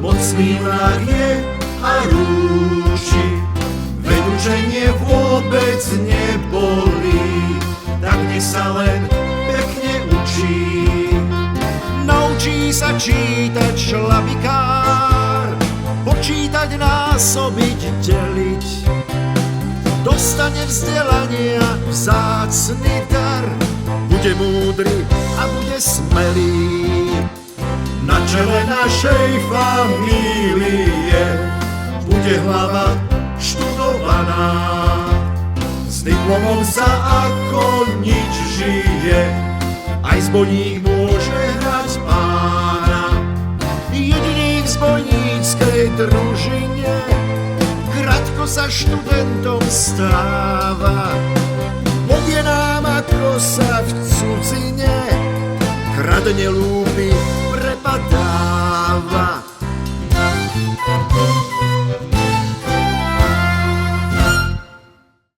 mocný vrah je a rúši. Veď učenie vôbec nebolí, tak nech sa len pekne učí. Naučí sa čítať šlabikár, počítať, násobiť, deliť. Dostane vzdelania vzácny dar, bude múdry a bude smelý. Na čele našej famílie bude hlava študovaná, s diplomom sa ako nič žije, aj zbojník môže hrať pána. Jediný v zbojníckej družine krátko sa študentom stáva. Povie nám, ako sa v cudzine kradne, lúpi, prepadáva.